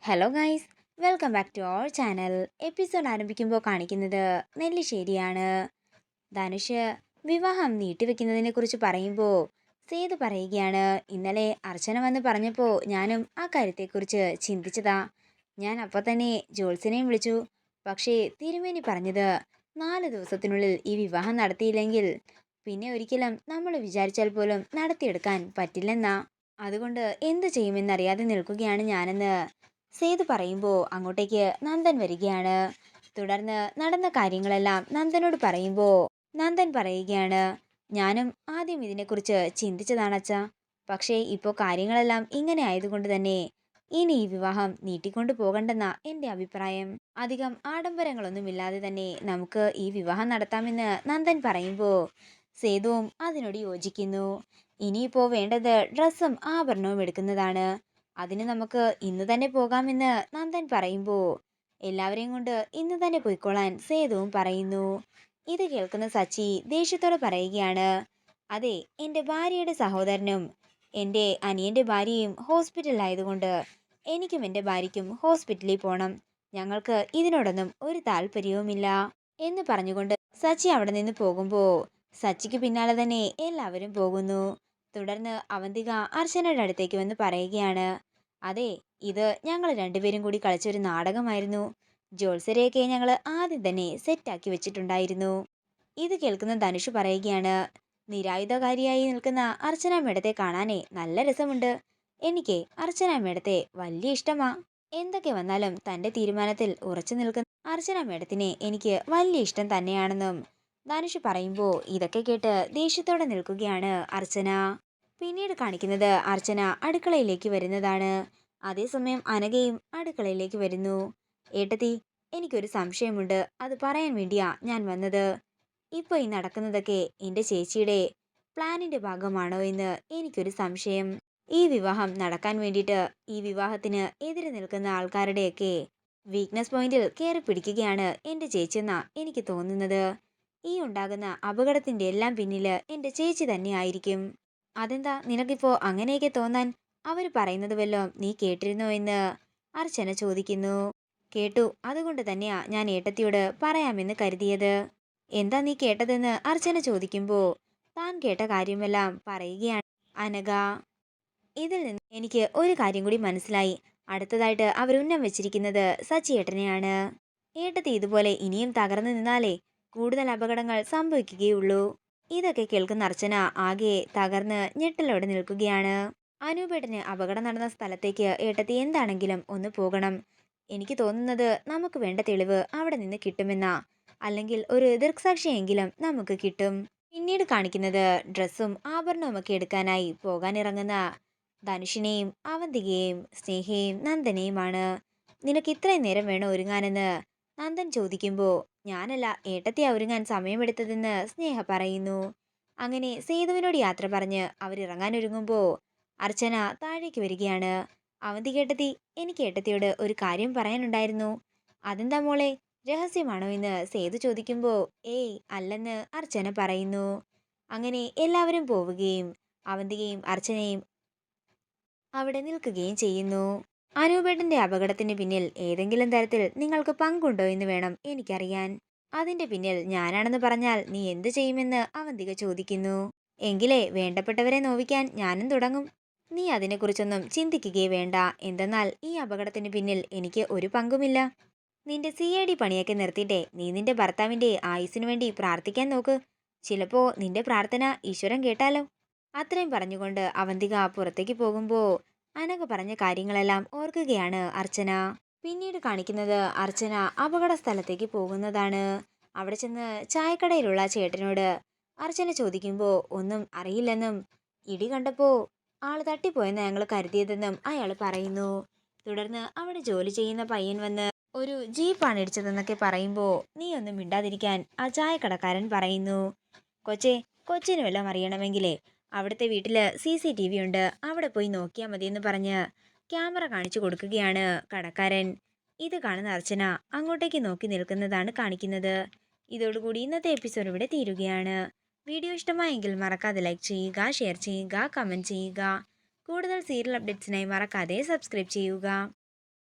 Hello guys, welcome back to our channel. Episode ആരംഭിക്കുമ്പോൾ കാണിക്കുന്നത് നെല്ലിശ്ശേരിയാണ്. ധനുഷ് വിവാഹം നീട്ടിവെക്കുന്നതിനെ കുറിച്ച് പറയുമ്പോൾ സേതു പറയുകയാണ്, ഇന്നലെ അർച്ചന വന്ന് പറഞ്ഞപ്പോൾ ഞാനും ആ കാര്യത്തെക്കുറിച്ച് ചിന്തിച്ചതാ. ഞാൻ അപ്പോൾ തന്നെ ജോത്സ്യനെയും വിളിച്ചു. പക്ഷേ തിരുമേനി പറഞ്ഞത് 4 ദിവസത്തിനുള്ളിൽ ഈ വിവാഹം നടത്തിയില്ലെങ്കിൽ പിന്നെ ഒരിക്കലും നമ്മൾ വിചാരിച്ചാൽ പോലും നടത്തിയെടുക്കാൻ പറ്റില്ലെന്നാ. അതുകൊണ്ട് എന്ത് ചെയ്യുമെന്നറിയാതെ നിൽക്കുകയാണ് ഞാനെന്ന് സേതു പറയുമ്പോൾ അങ്ങോട്ടേക്ക് നന്ദൻ വരികയാണ്. തുടർന്ന് നടന്ന കാര്യങ്ങളെല്ലാം നന്ദനോട് പറയുമ്പോൾ നന്ദൻ പറയുകയാണ്, ഞാനും ആദ്യം ഇതിനെക്കുറിച്ച് ചിന്തിച്ചതാണ് അച്ഛാ. പക്ഷേ ഇപ്പോൾ കാര്യങ്ങളെല്ലാം ഇങ്ങനെ ആയതുകൊണ്ട് തന്നെ ഇനി ഈ വിവാഹം നീട്ടിക്കൊണ്ടു പോകണ്ടെന്ന എൻ്റെ അഭിപ്രായം. അധികം ആഡംബരങ്ങളൊന്നുമില്ലാതെ തന്നെ നമുക്ക് ഈ വിവാഹം നടത്താമെന്ന് നന്ദൻ പറയുമ്പോൾ സേതുവും അതിനോട് യോജിക്കുന്നു. ഇനിയിപ്പോൾ വേണ്ടത് ഡ്രസ്സും ആഭരണവും എടുക്കുന്നതാണ്. അതിന് നമുക്ക് ഇന്ന് തന്നെ പോകാമെന്ന് നന്ദൻ പറയുമ്പോൾ എല്ലാവരെയും കൊണ്ട് ഇന്ന് തന്നെ പോയിക്കൊള്ളാൻ സേതുവും പറയുന്നു. ഇത് കേൾക്കുന്ന സച്ചി ദേഷ്യത്തോടെ പറയുകയാണ്, അതെ, എൻ്റെ ഭാര്യയുടെ സഹോദരനും എൻ്റെ അനിയൻ്റെ ഭാര്യയും ഹോസ്പിറ്റലിലായതുകൊണ്ട് എനിക്കും എൻ്റെ ഭാര്യയ്ക്കും ഹോസ്പിറ്റലിൽ പോകണം. ഞങ്ങൾക്ക് ഇതിനോടൊന്നും ഒരു താല്പര്യവുമില്ല എന്ന് പറഞ്ഞുകൊണ്ട് സച്ചി അവിടെ നിന്ന് പോകുമ്പോൾ സച്ചിക്ക് പിന്നാലെ തന്നെ എല്ലാവരും പോകുന്നു. തുടർന്ന് അവന്തിക അർച്ചനയുടെ അടുത്തേക്ക് വന്ന് പറയുകയാണ്, അതെ, ഇത് ഞങ്ങൾ രണ്ടുപേരും കൂടി കളിച്ചൊരു നാടകമായിരുന്നു. ജോത്സരെയൊക്കെ ഞങ്ങൾ ആദ്യം തന്നെ സെറ്റാക്കി വെച്ചിട്ടുണ്ടായിരുന്നു. ഇത് കേൾക്കുന്ന ധനുഷ് പറയുകയാണ്, നിരായുധകാരിയായി നിൽക്കുന്ന അർച്ചന മേഡത്തെ കാണാനേ നല്ല രസമുണ്ട്. എനിക്ക് അർച്ചന മേഡത്തെ വലിയ ഇഷ്ടമാ. എന്തൊക്കെ വന്നാലും തന്റെ തീരുമാനത്തിൽ ഉറച്ചു നിൽക്കുന്ന അർച്ചന മേഡത്തിനെ എനിക്ക് വലിയ ഇഷ്ടം തന്നെയാണെന്നും ധനുഷ് പറയുമ്പോൾ ഇതൊക്കെ കേട്ട് ദേഷ്യത്തോടെ നിൽക്കുകയാണ് അർച്ചന. പിന്നീട് കാണിക്കുന്നത് അർച്ചന അടുക്കളയിലേക്ക് വരുന്നതാണ്. അതേസമയം അനഘയും അടുക്കളയിലേക്ക് വരുന്നു. ഏട്ടത്തി, എനിക്കൊരു സംശയമുണ്ട്, അത് പറയാൻ വേണ്ടിയാ ഞാൻ വന്നത്. ഇപ്പോൾ ഈ നടക്കുന്നതൊക്കെ എൻ്റെ ചേച്ചിയുടെ പ്ലാനിന്റെ ഭാഗമാണോ എന്ന് എനിക്കൊരു സംശയം. ഈ വിവാഹം നടക്കാൻ വേണ്ടിയിട്ട് ഈ വിവാഹത്തിന് എതിരെ നിൽക്കുന്ന ആൾക്കാരുടെയൊക്കെ വീക്ക്നെസ് പോയിന്റിൽ കയറി പിടിക്കുകയാണ് എൻ്റെ ചേച്ചിയെന്നാ എനിക്ക് തോന്നുന്നത്. ഈ ഉണ്ടാകുന്ന അപകടത്തിന്റെ എല്ലാം പിന്നില് എൻ്റെ ചേച്ചി തന്നെയായിരിക്കും. അതെന്താ നിനക്കിപ്പോ അങ്ങനെയൊക്കെ തോന്നാൻ? അവർ പറയുന്നത് വല്ലതും നീ കേട്ടിരുന്നോ എന്ന് അർച്ചന ചോദിക്കുന്നു. കേട്ടു, അതുകൊണ്ട് തന്നെയാ ഞാൻ ഏട്ടത്തിയോട് പറയാമെന്ന് കരുതിയത്. എന്താ നീ കേട്ടതെന്ന് അർച്ചന ചോദിക്കുമ്പോൾ താൻ കേട്ട കാര്യമെല്ലാം പറയുകയാണ് അനഘ. ഇതിൽ നിന്ന് എനിക്ക് ഒരു കാര്യം കൂടി മനസ്സിലായി. അടുത്തതായിട്ട് അവർ ഉന്നം വെച്ചിരിക്കുന്നത് സച്ചിയേട്ടനെയാണ്. ഏട്ടത്തി ഇതുപോലെ ഇനിയും തകർന്നു നിന്നാലേ കൂടുതൽ അപകടങ്ങൾ സംഭവിക്കുകയുള്ളൂ. ഇതൊക്കെ കേൾക്കുന്ന അർച്ചന ആകെ തകർന്ന് ഞെട്ടലോടെ നിൽക്കുകയാണ്. അനൂപേട്ടന് അപകടം നടന്ന സ്ഥലത്തേക്ക് ഏട്ടത്തി എന്താണെങ്കിലും ഒന്ന് പോകണം. എനിക്ക് തോന്നുന്നത് നമുക്ക് വേണ്ട തെളിവ് അവിടെ നിന്ന് കിട്ടുമെന്നാ. അല്ലെങ്കിൽ ഒരു ദൃക്സാക്ഷിയെങ്കിലും നമുക്ക് കിട്ടും. പിന്നീട് കാണിക്കുന്നത് ഡ്രസ്സും ആഭരണവും ഒക്കെ എടുക്കാനായി പോകാനിറങ്ങുന്ന ധനുഷിനെയും അവന്തികയെയും സ്നേഹയെയും നന്ദനെയുമാണ്. നിനക്ക് ഇത്രയും നേരം വേണോ ഒരുങ്ങാനെന്ന് നന്ദൻ ചോദിക്കുമ്പോൾ ഞാനല്ല ഏട്ടത്തിയാ ഒരുങ്ങാൻ സമയമെടുത്തതെന്ന് സ്നേഹ പറയുന്നു. അങ്ങനെ സേതുവിനോട് യാത്ര പറഞ്ഞ് അവരിറങ്ങാനൊരുങ്ങുമ്പോൾ അർച്ചന താഴേക്ക് വരികയാണ്. അവന്തിക ഏട്ടത്തി, എനിക്ക് ഏട്ടത്തിയോട് ഒരു കാര്യം പറയാനുണ്ടായിരുന്നു. അതെന്താ മോളെ, രഹസ്യമാണോ എന്ന് സേതു ചോദിക്കുമ്പോൾ ഏയ് അല്ലെന്ന് അർച്ചന പറയുന്നു. അങ്ങനെ എല്ലാവരും പോവുകയും അവന്തികയും അർച്ചനയും അവിടെ നിൽക്കുകയും ചെയ്യുന്നു. അനൂപേട്ടന്റെ അപകടത്തിന് പിന്നിൽ ഏതെങ്കിലും തരത്തിൽ നിങ്ങൾക്ക് പങ്കുണ്ടോ എന്ന് വേണം എനിക്കറിയാൻ. അതിന്റെ പിന്നിൽ ഞാനാണെന്ന് പറഞ്ഞാൽ നീ എന്തു ചെയ്യുമെന്ന് അവന്തിക ചോദിക്കുന്നു. എങ്കിലേ വേണ്ടപ്പെട്ടവരെ നോവിക്കാൻ ഞാനും തുടങ്ങും. നീ അതിനെക്കുറിച്ചൊന്നും ചിന്തിക്കുകയേ വേണ്ട. എന്തെന്നാൽ ഈ അപകടത്തിന് പിന്നിൽ എനിക്ക് ഒരു പങ്കുമില്ല. നിന്റെ CID പണിയൊക്കെ നിർത്തിയിട്ടേ നീ നിന്റെ ഭർത്താവിന്റെ ആയുസ്സിനു വേണ്ടി പ്രാർത്ഥിക്കാൻ നോക്ക്. ചിലപ്പോ നിന്റെ പ്രാർത്ഥന ഈശ്വരൻ കേട്ടാലോ. അത്രയും പറഞ്ഞുകൊണ്ട് അവന്തിക പുറത്തേക്ക് പോകുമ്പോൾ അനഘ പറഞ്ഞ കാര്യങ്ങളെല്ലാം ഓർക്കുകയാണ് അർച്ചന. പിന്നീട് കാണിക്കുന്നത് അർച്ചന അപകട സ്ഥലത്തേക്ക് പോകുന്നതാണ്. അവിടെ ചെന്ന് ചായക്കടയിലുള്ള ചേട്ടനോട് അർച്ചന ചോദിക്കുമ്പോൾ ഒന്നും അറിയില്ലെന്നും ഇടി കണ്ടപ്പോ ആള് തട്ടിപ്പോയെന്ന് ഞങ്ങൾ കരുതിയതെന്നും അയാൾ പറയുന്നു. തുടർന്ന് അവിടെ ജോലി ചെയ്യുന്ന പയ്യൻ വന്ന് ഒരു ജീപ്പാണ് ഇടിച്ചതെന്നൊക്കെ പറയുമ്പോൾ നീ ഒന്നും മിണ്ടാതിരിക്കാൻ ആ ചായക്കടക്കാരൻ പറയുന്നു. കൊച്ചേ, കൊച്ചിന് വല്ലതും അറിയണമെങ്കിലേ അവിടുത്തെ വീട്ടില് CCTV ഉണ്ട്, അവിടെ പോയി നോക്കിയാൽ മതിയെന്ന് പറഞ്ഞ് ക്യാമറ കാണിച്ചു കൊടുക്കുകയാണ് കടക്കാരൻ. ഇത് കാണുന്ന അർച്ചന അങ്ങോട്ടേക്ക് നോക്കി നിൽക്കുന്നതാണ് കാണിക്കുന്നത്. ഇതോടുകൂടി ഇന്നത്തെ എപ്പിസോഡ് ഇവിടെ തീരുകയാണ്. വീഡിയോ ഇഷ്ടമായെങ്കിൽ മറക്കാതെ ലൈക്ക് ചെയ്യുക, ഷെയർ ചെയ്യുക, കമൻറ്റ് ചെയ്യുക. കൂടുതൽ സീരിയൽ അപ്ഡേറ്റ്സിനായി മറക്കാതെ സബ്സ്ക്രൈബ് ചെയ്യുക.